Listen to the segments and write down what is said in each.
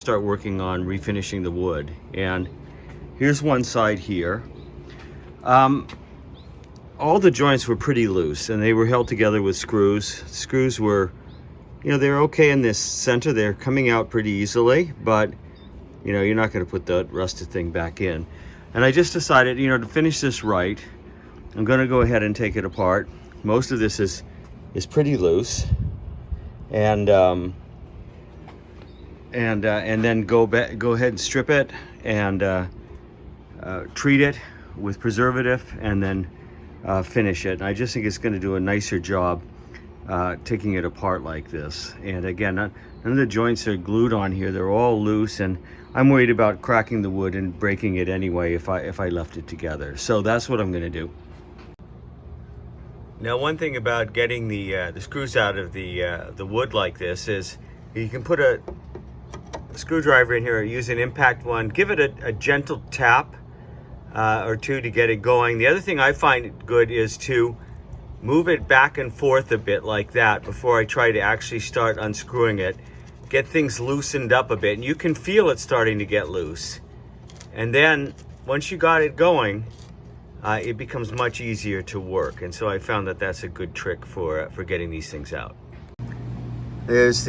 Start working on refinishing the wood, and here's one side here. All the joints were pretty loose and they were held together with screws. Screws were, they're okay in this center. They're coming out pretty easily, but you're not going to put the rusted thing back in. And I just decided, to finish this right, I'm going to go ahead and take it apart. Most of this is pretty loose, and then go ahead and strip it and treat it with preservative, and then finish it. And I just think it's going to do a nicer job taking it apart like this. And again, none of the joints are glued on here. They're all loose, and I'm worried about cracking the wood and breaking it anyway if I left it together. So that's what I'm going to do. Now, one thing about getting the screws out of the wood like this is you can put a screwdriver in here, or use an impact one. Give it a gentle tap or two to get it going. The other thing I find good is to move it back and forth a bit like that before I try to actually start unscrewing it. Get things loosened up a bit, and you can feel it starting to get loose. And then once you got it going, it becomes much easier to work. And so I found that that's a good trick for getting these things out. There's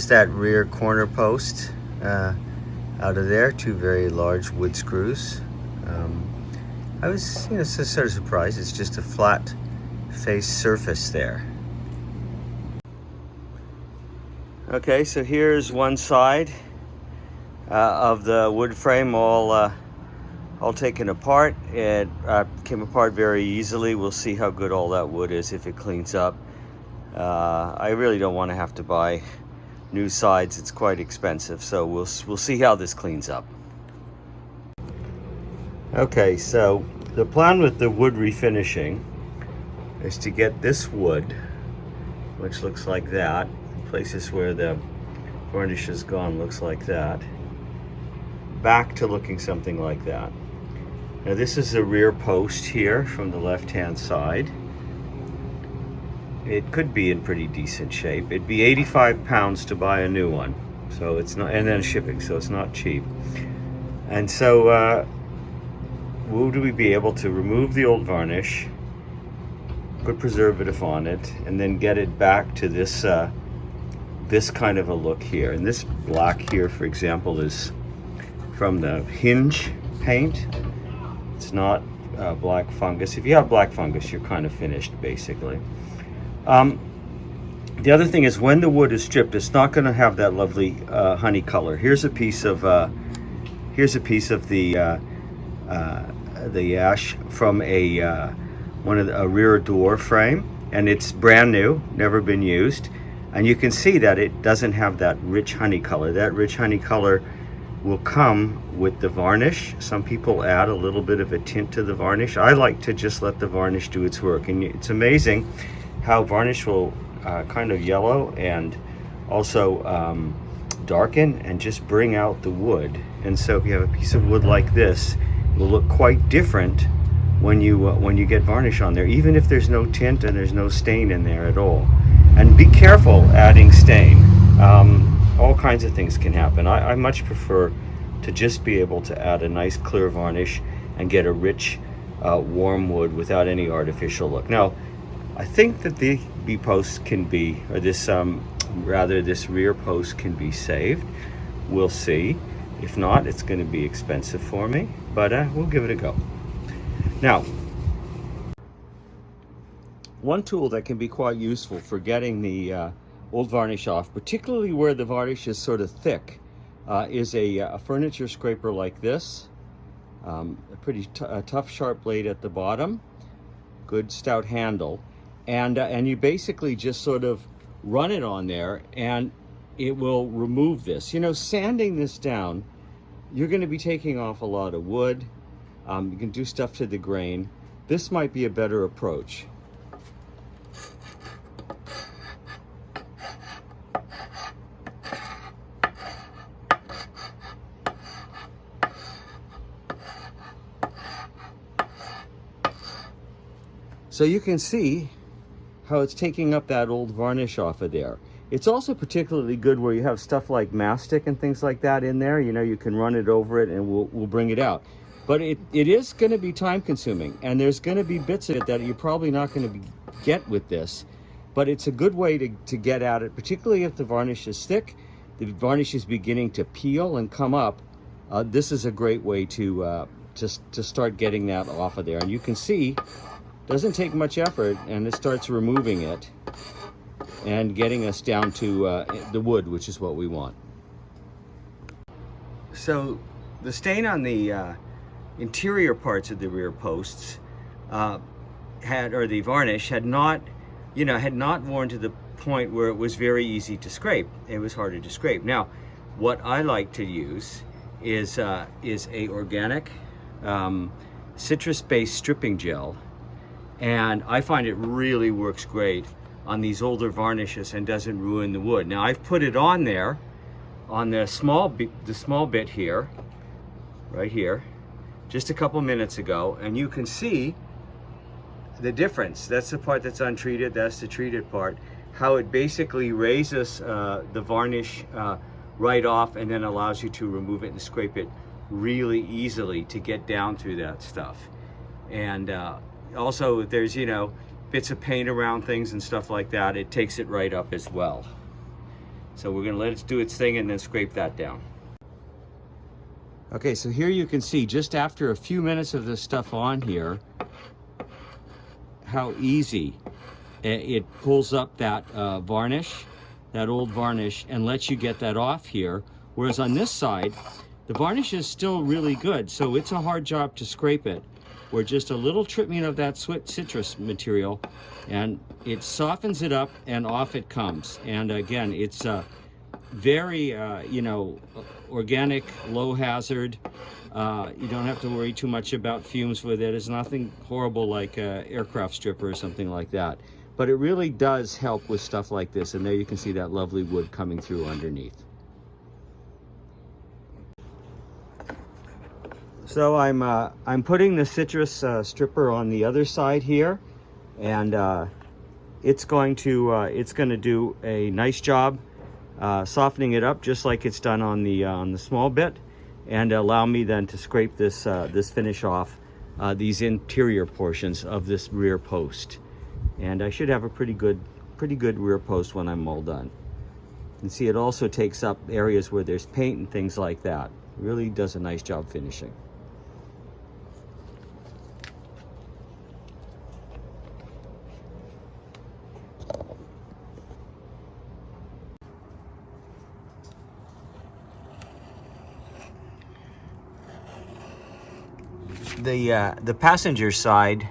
that rear corner post out of there, two very large wood screws. I was sort of surprised. It's just a flat face surface there. Okay, so here's one side of the wood frame all taken apart. It came apart very easily. We'll see how good all that wood is if it cleans up. I really don't want to have to buy new sides. It's quite expensive, so we'll see how this cleans up. Okay, so the plan with the wood refinishing is to get this wood, which looks like that, places where the varnish is gone looks like that, back to looking something like that. Now this is the rear post here from the left hand side. It could be in pretty decent shape. It'd be 85 pounds to buy a new one, so it's not, and then shipping, so it's not cheap. And so would we be able to remove the old varnish, put preservative on it, and then get it back to this this kind of a look here. And this black here, for example, is from the hinge paint. It's not black fungus. If you have black fungus, you're kind of finished, basically. The other thing is, when the wood is stripped, it's not going to have that lovely honey color. Here's a piece of the ash from a rear door frame, and it's brand new, never been used, and you can see that it doesn't have that rich honey color. That rich honey color will come with the varnish. Some people add a little bit of a tint to the varnish. I like to just let the varnish do its work, and it's amazing how varnish will kind of yellow and also darken and just bring out the wood. And so if you have a piece of wood like this, it will look quite different when you get varnish on there, even if there's no tint and there's no stain in there at all. And be careful adding stain. All kinds of things can happen. I much prefer to just be able to add a nice clear varnish and get a rich warm wood without any artificial look. Now, I think that the B-post can be, or this rear post can be saved. We'll see. If not, it's going to be expensive for me, but we'll give it a go. Now, one tool that can be quite useful for getting the old varnish off, particularly where the varnish is sort of thick, is a furniture scraper like this. A pretty tough, sharp blade at the bottom, good stout handle, and you basically just sort of run it on there, and it will remove this. Sanding this down, you're going to be taking off a lot of wood. You can do stuff to the grain. This might be a better approach. So you can see how it's taking up that old varnish off of there. It's also particularly good where you have stuff like mastic and things like that in there. You know, you can run it over it and we'll bring it out. But it is going to be time consuming, and there's going to be bits of it that you're probably not going to get with this. But it's a good way to get at it, particularly if the varnish is thick, the varnish is beginning to peel and come up. This is a great way to start getting that off of there. And you can see, it doesn't take much effort, and it starts removing it and getting us down to the wood, which is what we want. So the stain on the interior parts of the rear posts the varnish had not worn to the point where it was very easy to scrape. It was harder to scrape. Now, what I like to use is a organic citrus-based stripping gel, and I find it really works great on these older varnishes and doesn't ruin the wood. Now, I've put it on there on the small bit here, right here, just a couple minutes ago, and you can see the difference. That's the part that's untreated, that's the treated part. How it basically raises the varnish right off and then allows you to remove it and scrape it really easily to get down through that stuff. And also, if there's, you know, bits of paint around things and stuff like that, it takes it right up as well. So we're gonna let it do its thing and then scrape that down. Okay, so here you can see, just after a few minutes of this stuff on here, how easy it pulls up that varnish, that old varnish, and lets you get that off here. Whereas on this side, the varnish is still really good, so it's a hard job to scrape it. Where just a little trimming of that citrus material, and it softens it up and off it comes. And again, it's very, you know, organic, low hazard. You don't have to worry too much about fumes with it. It's nothing horrible like aircraft stripper or something like that. But it really does help with stuff like this. And there you can see that lovely wood coming through underneath. So I'm putting the citrus stripper on the other side here, and it's going to do a nice job softening it up just like it's done on the small bit, and allow me then to scrape this finish off these interior portions of this rear post. And I should have a pretty good rear post when I'm all done. You can see it also takes up areas where there's paint and things like that. It really does a nice job finishing. The passenger side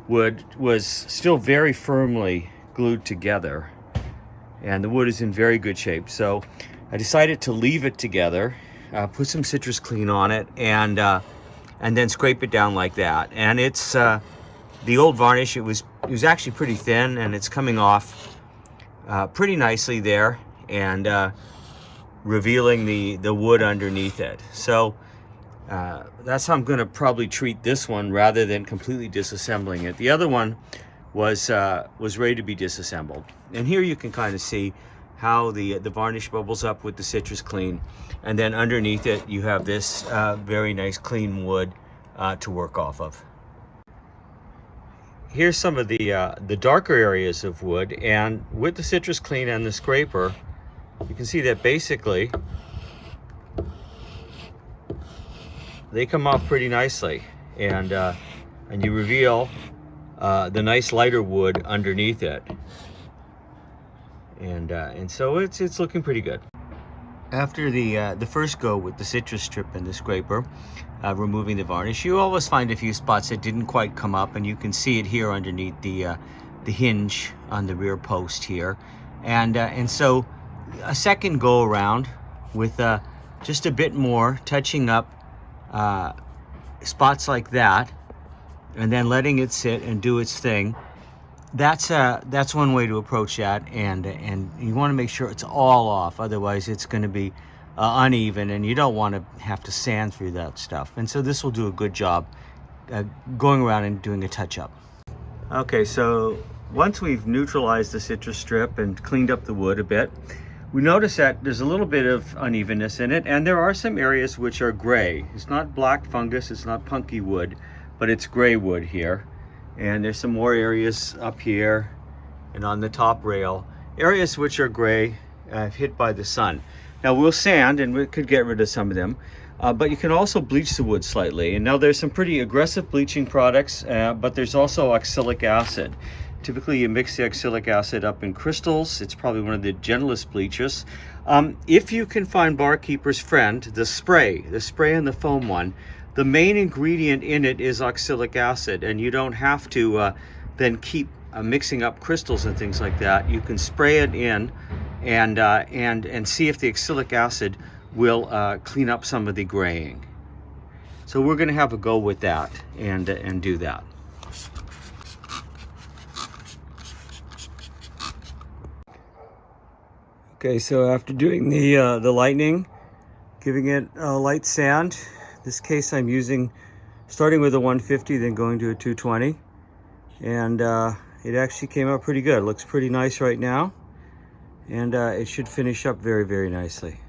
wood was still very firmly glued together, and the wood is in very good shape. So I decided to leave it together, put some citrus clean on it, and then scrape it down like that. And it's the old varnish. It was actually pretty thin, and it's coming off pretty nicely there, and revealing the wood underneath it. So that's how I'm going to probably treat this one rather than completely disassembling it. The other one was ready to be disassembled. And here you can kind of see how the varnish bubbles up with the citrus clean, and then underneath it you have this very nice clean wood to work off of. Here's some of the darker areas of wood, and with the citrus clean and the scraper, you can see that basically they come off pretty nicely, and you reveal the nice lighter wood underneath it, and so it's looking pretty good. After the first go with the citrus strip and the scraper, removing the varnish, you always find a few spots that didn't quite come up, and you can see it here underneath the hinge on the rear post here, and so a second go around with just a bit more touching up spots like that, and then letting it sit and do its thing. That's one way to approach that, and you want to make sure it's all off, otherwise it's going to be uneven, and you don't want to have to sand through that stuff. And so this will do a good job going around and doing a touch-up. Okay, so once we've neutralized the citrus strip and cleaned up the wood a bit, we notice that there's a little bit of unevenness in it, and there are some areas which are gray. It's not black fungus, it's not punky wood, but it's gray wood here. And there's some more areas up here and on the top rail, areas which are gray, hit by the sun. Now we'll sand, and we could get rid of some of them, but you can also bleach the wood slightly. And now there's some pretty aggressive bleaching products, but there's also oxalic acid. Typically you mix the oxalic acid up in crystals. It's probably one of the gentlest bleachers. If you can find Barkeeper's Friend, the spray and the foam one, the main ingredient in it is oxalic acid, and you don't have to then keep mixing up crystals and things like that. You can spray it in and see if the oxalic acid will clean up some of the graying. So we're going to have a go with that and do that. Okay, so after doing the lightning, giving it a light sand, in this case I'm starting with a 150, then going to a 220, and it actually came out pretty good. It looks pretty nice right now, and it should finish up very, very nicely.